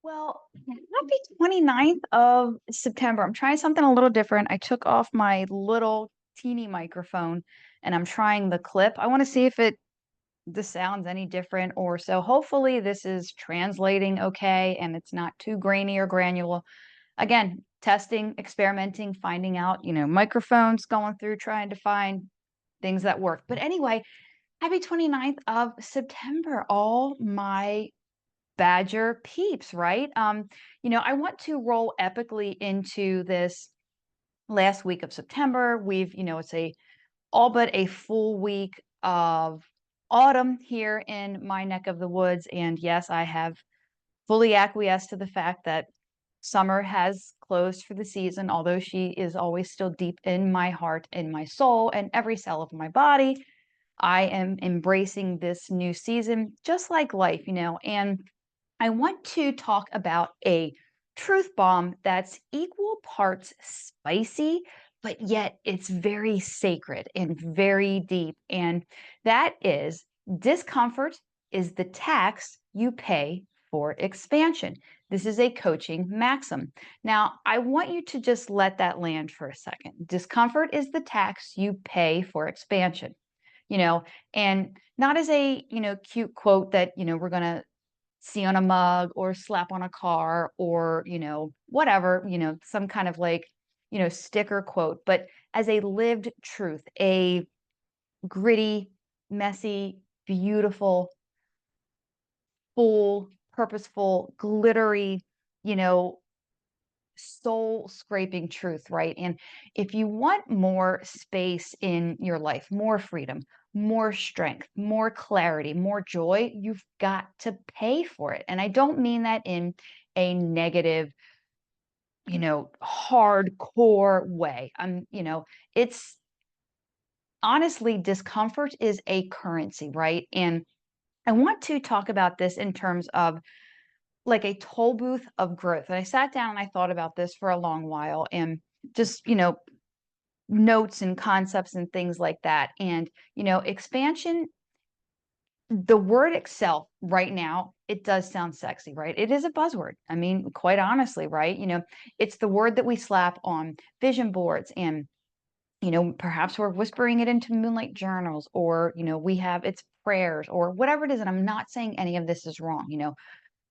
Well, happy 29th of September. I'm trying something a little different. I took off my little teeny microphone and I'm trying the clip. I want to see if the sound's any different or so. Hopefully this is translating okay and it's not too grainy or granular. Again, testing, experimenting, finding out, microphones going through trying to find things that work. But anyway, happy 29th of September. All my Badger peeps, right? I want to roll epically into this last week of September. It's a all but a full week of autumn here in my neck of the woods. And yes, I have fully acquiesced to the fact that summer has closed for the season, although she is always still deep in my heart, in my soul, and every cell of my body. I am embracing this new season, just like life, and I want to talk about a truth bomb that's equal parts spicy, but yet it's very sacred and very deep. And that is discomfort is the tax you pay for expansion. This is a coaching maxim. Now, I want you to just let that land for a second. Discomfort is the tax you pay for expansion, you know, and not as a, cute quote that, we're going to see on a mug or slap on a car or, whatever, some kind of like, sticker quote, but as a lived truth, a gritty, messy, beautiful, full, purposeful, glittery, you know, soul scraping truth, right? And if you want more space in your life, more freedom, more strength, more clarity, more joy, you've got to pay for it. And I don't mean that in a negative, hardcore way. It's honestly, discomfort is a currency, right? And I want to talk about this in terms of like a toll booth of growth. And I sat down and I thought about this for a long while and just, notes and concepts and things like that. And, expansion, the word itself right now, it does sound sexy, right? It is a buzzword. I mean, quite honestly, right? It's the word that we slap on vision boards and, perhaps we're whispering it into moonlight journals or, we have its prayers or whatever it is. And I'm not saying any of this is wrong,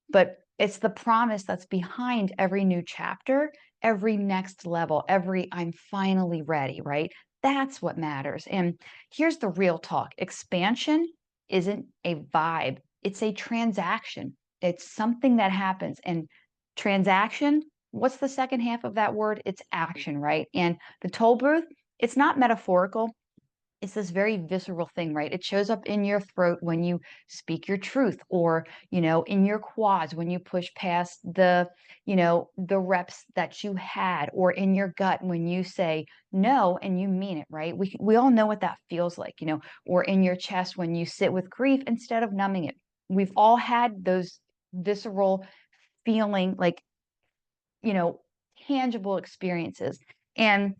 but it's the promise that's behind every new chapter, every next level, every I'm finally ready, right? That's what matters. And here's the real talk. Expansion isn't a vibe, it's a transaction. It's something that happens. And transaction, what's the second half of that word? It's action, right? And the toll booth, it's not metaphorical, it's this very visceral thing, right? It shows up in your throat when you speak your truth or, in your quads when you push past the reps that you had or in your gut when you say no and you mean it, right? We all know what that feels like, or in your chest when you sit with grief instead of numbing it. We've all had those visceral feeling like, you know, tangible experiences. And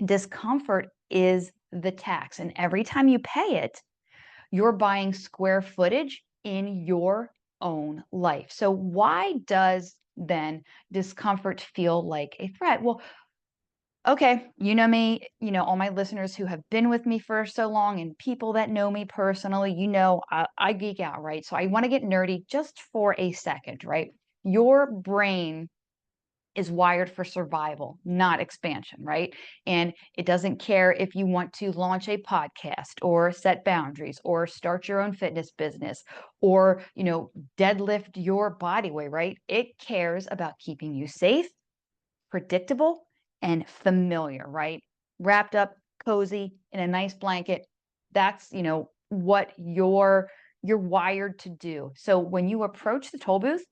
discomfort is the tax. And every time you pay it, you're buying square footage in your own life. So, why does then discomfort feel like a threat? Well, okay, you know me, all my listeners who have been with me for so long and people that know me personally, I geek out, right? So, I want to get nerdy just for a second, right? Your brain is wired for survival, not expansion, right? And it doesn't care if you want to launch a podcast or set boundaries or start your own fitness business or, deadlift your body weight, right? It cares about keeping you safe, predictable, and familiar, right? Wrapped up cozy in a nice blanket. That's, what you're wired to do. So when you approach the toll booth,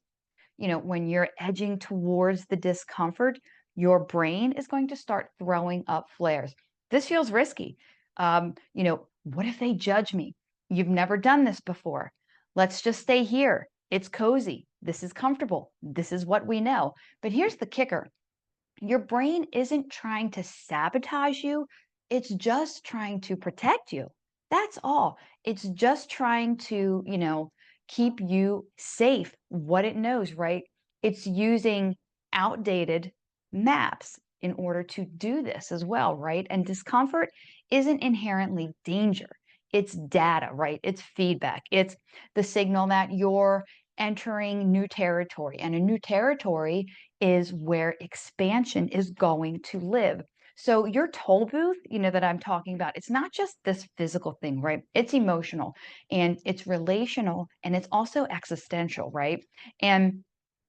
when you're edging towards the discomfort, your brain is going to start throwing up flares. This feels risky. What if they judge me? You've never done this before. Let's just stay here. It's cozy. This is comfortable. This is what we know. But here's the kicker. Your brain isn't trying to sabotage you. It's just trying to protect you. That's all. It's just trying to, keep you safe, what it knows, right? it's using outdated maps in order to do this as well, right? And discomfort isn't inherently danger. It's data, right? It's feedback. It's the signal that you're entering new territory. And a new territory is where expansion is going to live. So your toll booth, that I'm talking about, it's not just this physical thing, right? It's emotional and it's relational and it's also existential, right? And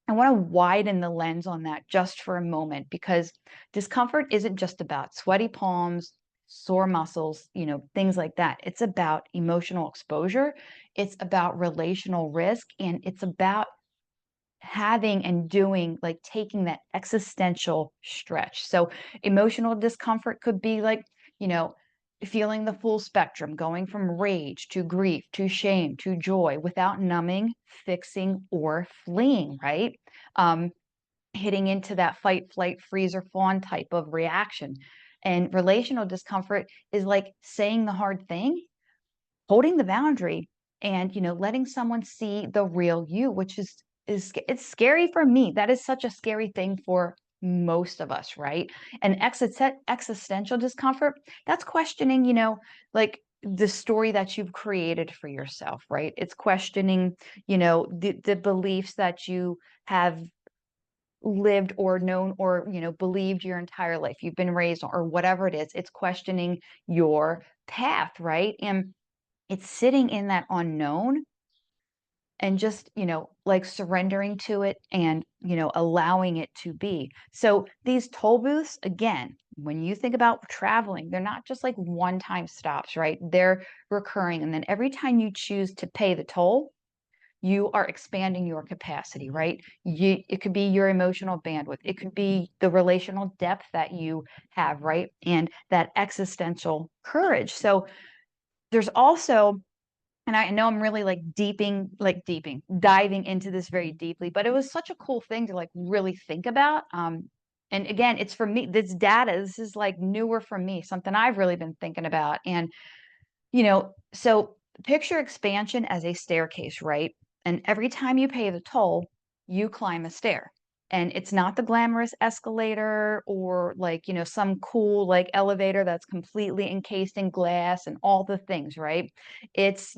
I want to widen the lens on that just for a moment because discomfort isn't just about sweaty palms, sore muscles, things like that. It's about emotional exposure, it's about relational risk, and it's about having and doing, like taking that existential stretch. So emotional discomfort could be like, you know, feeling the full spectrum, going from rage to grief to shame to joy without numbing, fixing, or fleeing, right? Um, Hitting into that fight, flight, freeze, or fawn type of reaction. And relational discomfort is like saying the hard thing, holding the boundary, and letting someone see the real you, which is it's scary for me. That is such a scary thing for most of us, right? And existential discomfort, that's questioning, like the story that you've created for yourself, right? It's questioning, the beliefs that you have lived or known or believed your entire life, you've been raised or whatever it is. It's questioning your path, right? And it's sitting in that unknown and just, like surrendering to it and, allowing it to be. So these toll booths, again, when you think about traveling, they're not just like one-time stops, right? They're recurring. And then every time you choose to pay the toll, you are expanding your capacity, right? It could be your emotional bandwidth. It could be the relational depth that you have, right? And that existential courage. So there's also, and I know I'm really like diving into this very deeply, but it was such a cool thing to like really think about. And again, it's for me, this data, this is like newer for me, something I've really been thinking about. And, so picture expansion as a staircase, right? And every time you pay the toll, you climb a stair. And it's not the glamorous escalator or like, some cool like elevator that's completely encased in glass and all the things, right? It's,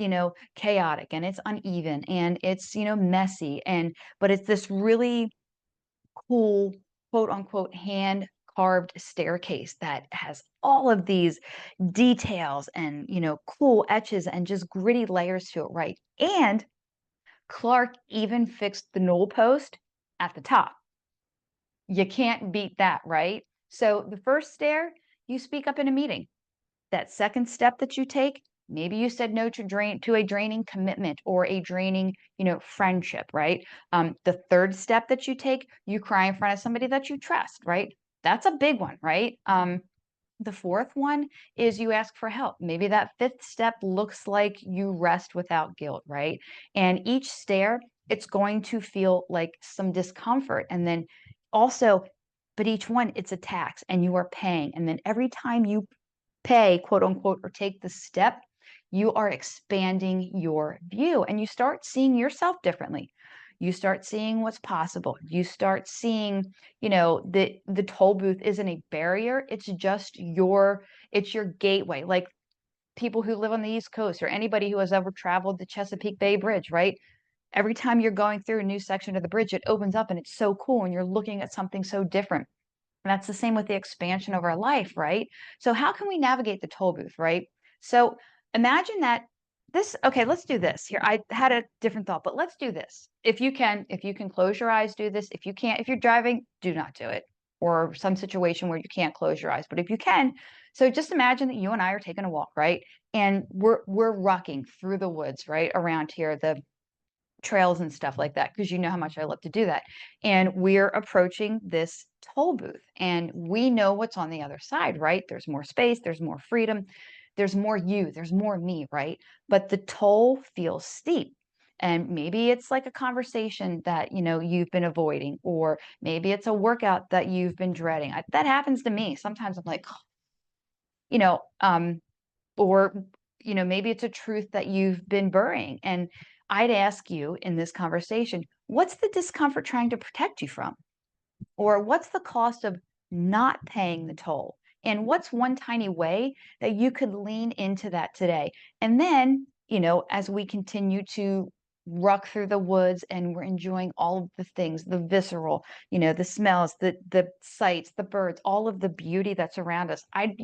chaotic and it's uneven and it's, messy. But it's this really cool, quote unquote, hand carved staircase that has all of these details and, cool etches and just gritty layers to it, right? And Clark even fixed the knoll post at the top. You can't beat that, right? So the first stair, you speak up in a meeting. That second step that you take, maybe you said no to a draining commitment or a draining, friendship, right? The third step that you take, you cry in front of somebody that you trust, right? That's a big one, right? The fourth one is you ask for help. Maybe that fifth step looks like you rest without guilt, right? And each stair, it's going to feel like some discomfort. And then also, but each one, it's a tax and you are paying. And then every time you pay, quote unquote, or take the step, you are expanding your view and you start seeing yourself differently. You start seeing what's possible. You start seeing, the toll booth isn't a barrier. It's your gateway. Like people who live on the East Coast or anybody who has ever traveled the Chesapeake Bay Bridge, right? Every time you're going through a new section of the bridge, it opens up and it's so cool and you're looking at something so different. And that's the same with the expansion of our life, right? So how can we navigate the toll booth, right? So imagine that okay, let's do this. Here, I had a different thought, but let's do this. If you can close your eyes, do this. If you can't, if you're driving, do not do it. Or some situation where you can't close your eyes. But if you can, so just imagine that you and I are taking a walk, right? And we're rocking through the woods, right? Around here, the trails and stuff like that, because you know how much I love to do that. And we're approaching this toll booth and we know what's on the other side, right? There's more space, there's more freedom, there's more you, there's more me, right? But the toll feels steep. And maybe it's like a conversation that, you've been avoiding, or maybe it's a workout that you've been dreading. That happens to me. Sometimes I'm like, you know, um, or maybe it's a truth that you've been burying. And I'd ask you in this conversation, what's the discomfort trying to protect you from? Or what's the cost of not paying the toll? And what's one tiny way that you could lean into that today? And then, as we continue to ruck through the woods and we're enjoying all of the things, the visceral, the smells, the sights, the birds, all of the beauty that's around us, I'd,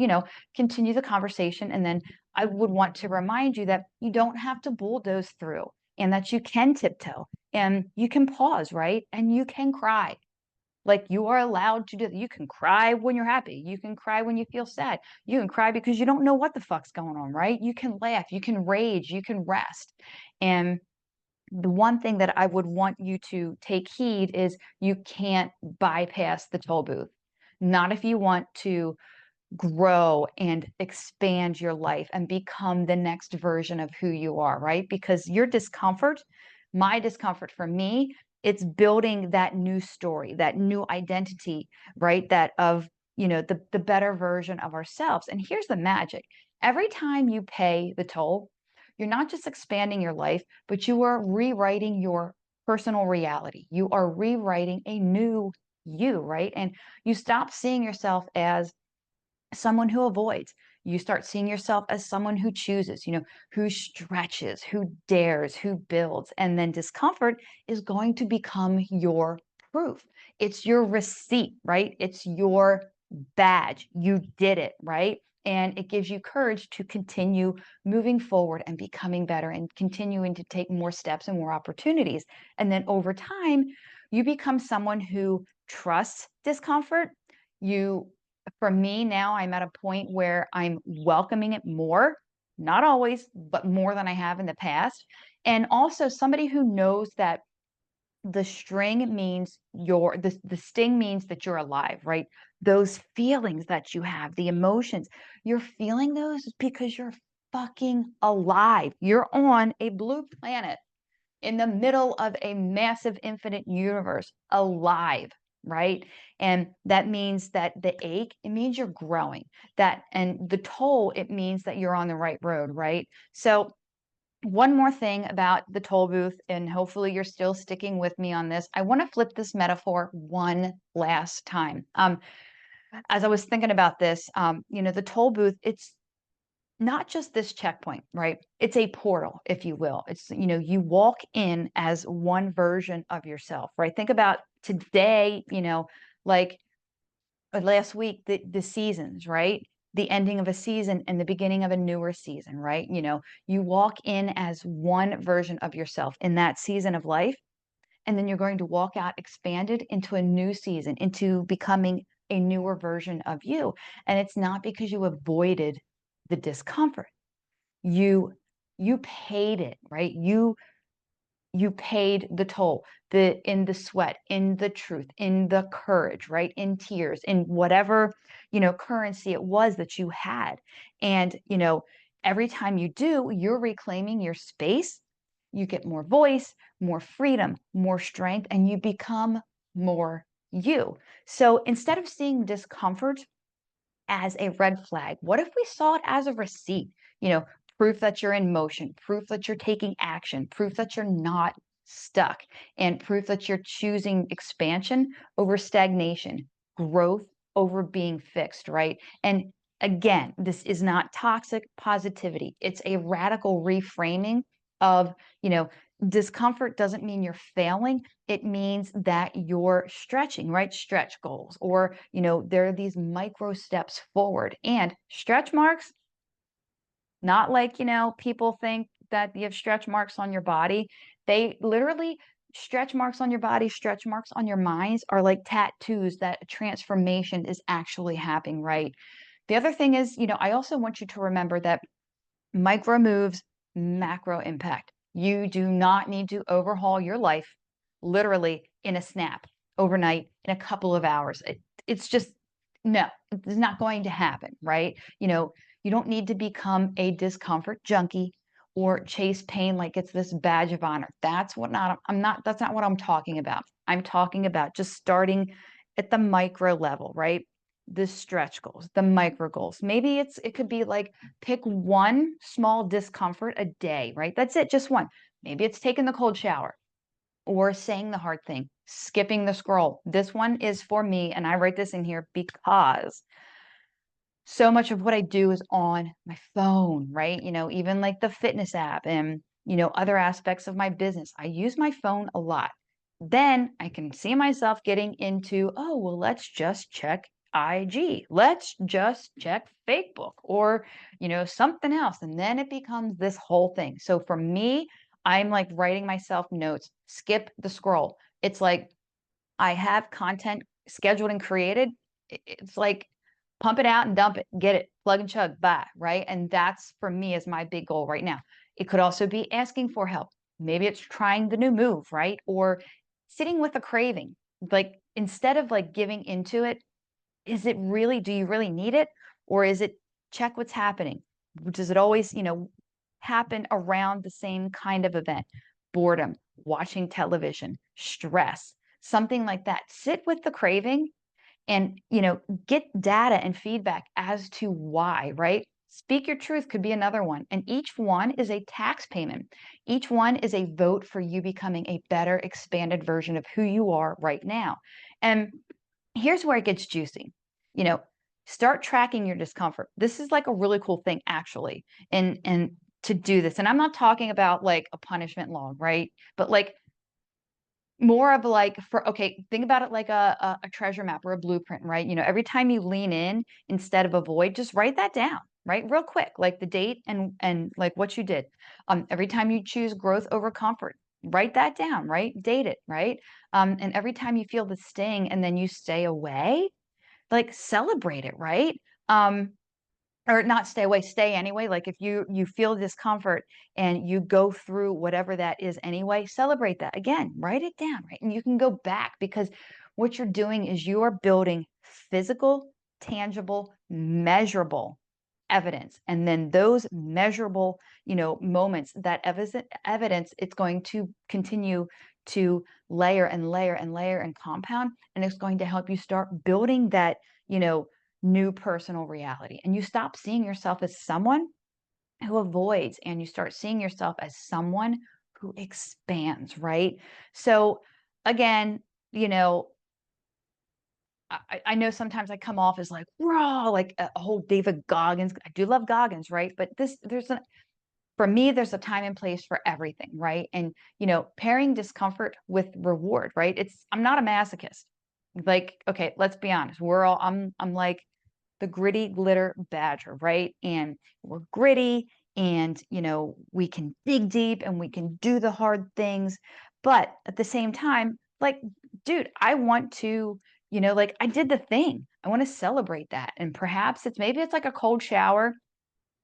continue the conversation. And then I would want to remind you that you don't have to bulldoze through and that you can tiptoe and you can pause, right? And you can cry, like, you are allowed to do that. You can cry when you're happy. You can cry when you feel sad. You can cry because you don't know what the fuck's going on, right? You can laugh, you can rage, you can rest. And the one thing that I would want you to take heed is you can't bypass the toll booth. Not if you want to grow and expand your life and become the next version of who you are, right? Because your discomfort, my discomfort for me, it's building that new story, that new identity, right? That of, the better version of ourselves. And here's the magic. Every time you pay the toll, you're not just expanding your life, but you are rewriting your personal reality. You are rewriting a new you, right? And you stop seeing yourself as someone who avoids. You start seeing yourself as someone who chooses, who stretches, who dares, who builds. And then discomfort is going to become your proof. It's your receipt, right? It's your badge. You did it, right? And it gives you courage to continue moving forward and becoming better and continuing to take more steps and more opportunities. And then over time, you become someone who trusts discomfort. You For me now, I'm at a point where I'm welcoming it more, not always, but more than I have in the past. And also somebody who knows that the string means the sting means that you're alive, right? Those feelings that you have, the emotions, you're feeling those because you're fucking alive. You're on a blue planet in the middle of a massive infinite universe, alive, right? And that means that the ache, it means you're growing. That and the toll, it means that you're on the right road, right? So one more thing about the toll booth, and hopefully you're still sticking with me on this. I want to flip this metaphor one last time. As I was thinking about this, the toll booth, it's not just this checkpoint, right? It's a portal, if you will. It's, you walk in as one version of yourself, right? Think about today, like last week, the seasons, right? The ending of a season and the beginning of a newer season, right? You walk in as one version of yourself in that season of life, and then you're going to walk out expanded into a new season, into becoming a newer version of you. And it's not because you avoided the discomfort. You paid it, right? You paid the toll, in the sweat, in the truth, in the courage, right? In tears, in whatever, currency it was that you had. And, every time you do, you're reclaiming your space. You get more voice, more freedom, more strength, and you become more you. So instead of seeing discomfort as a red flag? What if we saw it as a receipt? You know, proof that you're in motion, proof that you're taking action, proof that you're not stuck, and proof that you're choosing expansion over stagnation, growth over being fixed, right? And again, this is not toxic positivity. It's a radical reframing of, discomfort doesn't mean you're failing. It means that you're stretching, right? Stretch goals, or, there are these micro steps forward. And stretch marks, not like, people think that you have stretch marks on your body. They literally, stretch marks on your body, stretch marks on your minds are like tattoos that a transformation is actually happening, right? The other thing is, I also want you to remember that micro moves, macro impact. You do not need to overhaul your life literally in a snap, overnight, in a couple of hours. It's just, no, it's not going to happen, right? You don't need to become a discomfort junkie or chase pain like it's this badge of honor. That's not what I'm talking about. I'm talking about just starting at the micro level, right? The stretch goals, the micro goals. Maybe it could be like pick one small discomfort a day, right? That's it, just one. Maybe it's taking the cold shower or saying the hard thing, skipping the scroll. This one is for me, and I write this in here because so much of what I do is on my phone, right? Even like the fitness app and, other aspects of my business. I use my phone a lot. Then I can see myself getting into, oh, well, let's just check IG. Let's just check Facebook or, something else. And then it becomes this whole thing. So for me, I'm like writing myself notes, skip the scroll. It's like I have content scheduled and created. It's like pump it out and dump it, get it, plug and chug, bye, right? And that's for me is my big goal right now. It could also be asking for help. Maybe it's trying the new move, right? Or sitting with a craving. Like instead of like giving into it, do you really need it? Or is it check what's happening? Does it always, happen around the same kind of event? Boredom, watching television, stress, something like that. Sit with the craving and, get data and feedback as to why, right? Speak your truth could be another one. And each one is a tax payment. Each one is a vote for you becoming a better, expanded version of who you are right now. And here's where it gets juicy. You know, start tracking your discomfort. This is like a really cool thing, actually. And to do this. And I'm not talking about like a punishment log, right? But like more of like okay, think about it like a treasure map or a blueprint, right? Every time you lean in instead of avoid, just write that down, right? Real quick, like the date and like what you did. Every time you choose growth over comfort, write that down, right? Date it, right? And every time you feel the sting and then you stay away, like celebrate it, right? Or not stay away, stay anyway. Like if you feel discomfort and you go through whatever that is anyway, celebrate that. Again, write it down, right? And you can go back because what you're doing is you are building physical, tangible, measurable evidence. And then those measurable, moments, that evidence, it's going to continue to layer and layer and layer and compound. And it's going to help you start building that, new personal reality. And you stop seeing yourself as someone who avoids and you start seeing yourself as someone who expands, right? So again, I know sometimes I come off as like raw, like a whole David Goggins. I do love Goggins, right? But for me, there's a time and place for everything, right? And pairing discomfort with reward, right? I'm not a masochist. Like, okay, let's be honest. I'm like the gritty glitter badger, right? And we're gritty and, we can dig deep and we can do the hard things. But at the same time, like, dude, I want to, like I did the thing. I want to celebrate that. And perhaps maybe it's like a cold shower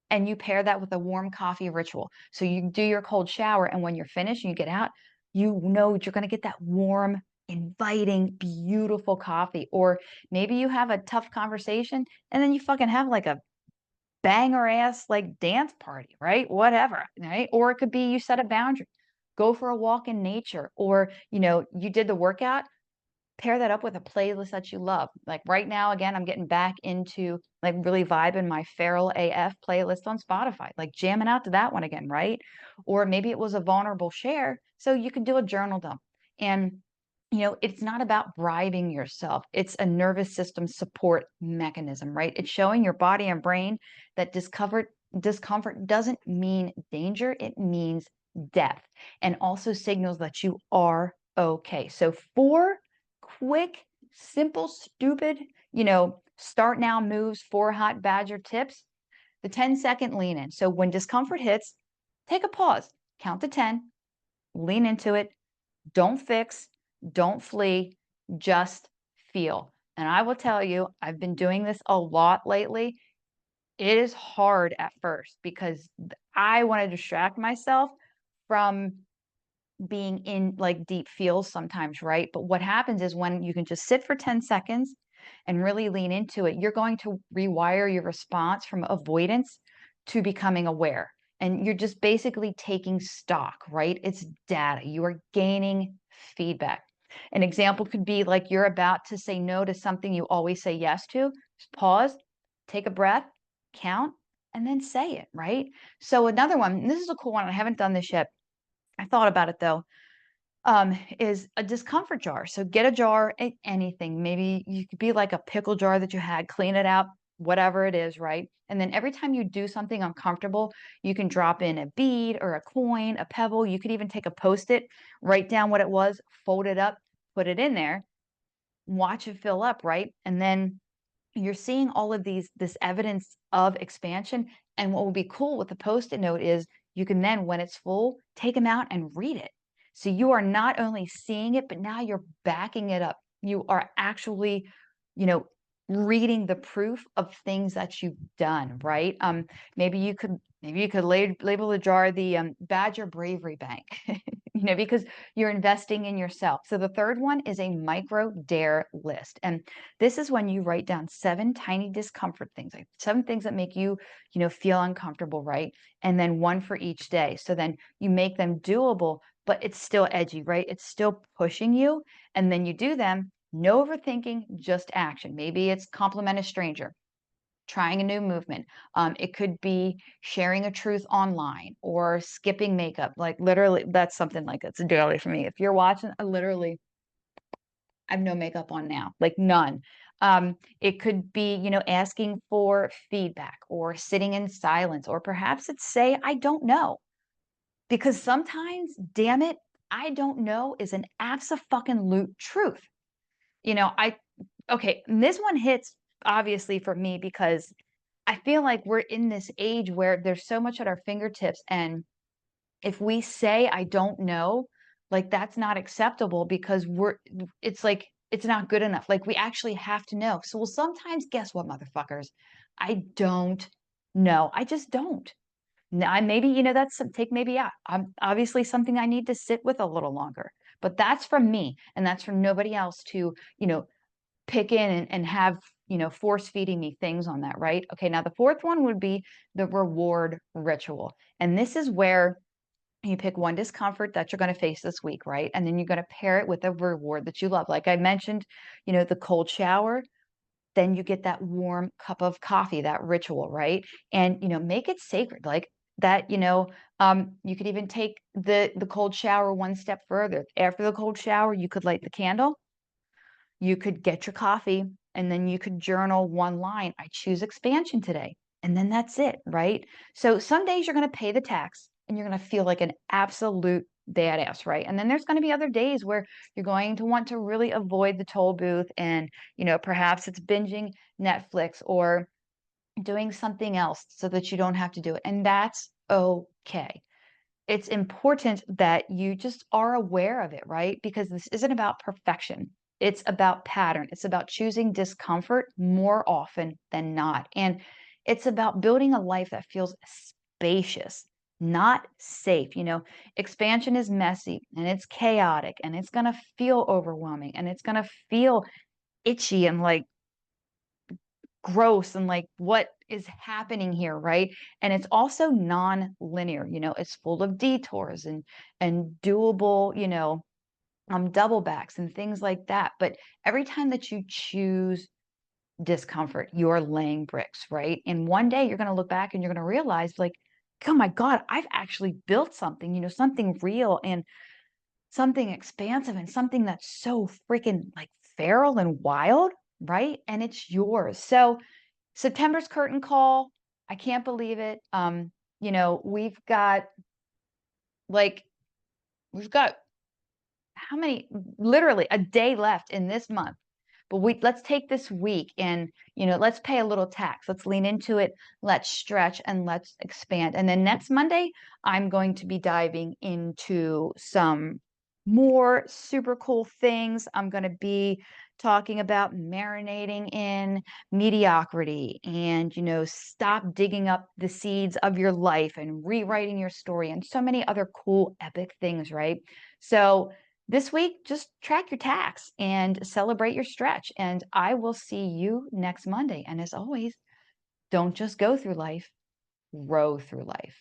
and you pair that with a warm coffee ritual. So you do your cold shower and when you're finished and you get out, you know you're going to get that warm, inviting, beautiful coffee. Or maybe you have a tough conversation and then you fucking have like a banger ass like dance party, right? Whatever, right? Or it could be you set a boundary. Go for a walk in nature or, you did the workout, pair that up with a playlist that you love. Like right now, again, I'm getting back into like really vibing my Feral AF playlist on Spotify, like jamming out to that one again, right? Or maybe it was a vulnerable share. So you can do a journal dump. And, it's not about bribing yourself. It's a nervous system support mechanism, right? It's showing your body and brain that discomfort doesn't mean danger. It means depth and also signals that you are okay. So 4 quick, simple, stupid, start now moves, 4 hot badger tips. The 10-second lean in. So when discomfort hits, take a pause, count to 10, lean into it. Don't fix, don't flee, just feel. And I will tell you, I've been doing this a lot lately. It is hard at first because I want to distract myself from being in like deep feels sometimes, right? But what happens is when you can just sit for 10 seconds and really lean into it, you're going to rewire your response from avoidance to becoming aware. And you're just basically taking stock, right? It's data. You are gaining feedback. An example could be like you're about to say no to something you always say yes to. Just pause, take a breath, count, and then say it, right? So another one, and this is a cool one. I haven't done this yet. I thought about it though, is a discomfort jar. So get a jar, anything. Maybe you could be like a pickle jar that you had, clean it out, whatever it is, right? And then every time you do something uncomfortable, you can drop in a bead or a coin, a pebble. You could even take a Post-it, write down what it was, fold it up, put it in there, watch it fill up, right? And then you're seeing all of this evidence of expansion. And what will be cool with the Post-it note is you can then, when it's full, take them out and read it. So you are not only seeing it, but now you're backing it up. You are actually, you know, reading the proof of things that you've done, right? Maybe you could label the jar the Badger Bravery Bank, because you're investing in yourself. So the third one is a micro dare list. And this is when you write down 7 tiny discomfort things, like 7 things that make you, feel uncomfortable, right? And then one for each day. So then you make them doable, but it's still edgy, right? It's still pushing you. And then you do them, no overthinking, just action. Maybe it's compliment a stranger, trying a new movement. It could be sharing a truth online or skipping makeup. Like literally, that's something like it's a daily for me. If you're watching, I have no makeup on now, like none. It could be, asking for feedback or sitting in silence, or perhaps it's say, I don't know. Because sometimes, damn it, I don't know is an abso-fucking-lute truth. Okay, and this one hits obviously for me because I feel like we're in this age where there's so much at our fingertips, and if we say I don't know, like that's not acceptable because it's like it's not good enough. Like we actually have to know. So well, sometimes guess what, motherfuckers? I don't know. I just don't. I maybe, that's take maybe out. I'm obviously something I need to sit with a little longer. But that's from me, and that's from nobody else to, pick in and have, force feeding me things on that, right? Okay, now the fourth one would be the reward ritual. And this is where you pick one discomfort that you're going to face this week, right? And then you're going to pair it with a reward that you love. Like I mentioned, the cold shower, then you get that warm cup of coffee, that ritual, right? And make it sacred. Like that, you could even take the cold shower one step further. After the cold shower, you could light the candle, you could get your coffee, and then you could journal one line. I choose expansion today. And then that's it, right? So some days you're going to pay the tax and you're going to feel like an absolute badass, right? And then there's going to be other days where you're going to want to really avoid the toll booth and, perhaps it's binging Netflix or doing something else so that you don't have to do it. And that's okay. It's important that you just are aware of it, right? Because this isn't about perfection. It's about pattern. It's about choosing discomfort more often than not. And it's about building a life that feels spacious, not safe. Expansion is messy and it's chaotic and it's going to feel overwhelming and it's going to feel itchy and like gross and like what is happening here, right? And it's also non-linear, it's full of detours and doable, double backs and things like that. But every time that you choose discomfort, you're laying bricks, right? And one day you're going to look back and you're going to realize like, oh my God, I've actually built something, something real and something expansive and something that's so freaking like feral and wild, right? And it's yours. So September's curtain call. I can't believe it. We've got like we've got how many literally a day left in this month. But let's take this week and, let's pay a little tax. Let's lean into it. Let's stretch and let's expand. And then next Monday, I'm going to be diving into some more super cool things. I'm going to be talking about marinating in mediocrity and, stop digging up the seeds of your life and rewriting your story and so many other cool, epic things, right? So, this week, just track your tax and celebrate your stretch. And I will see you next Monday. And as always, don't just go through life, grow through life.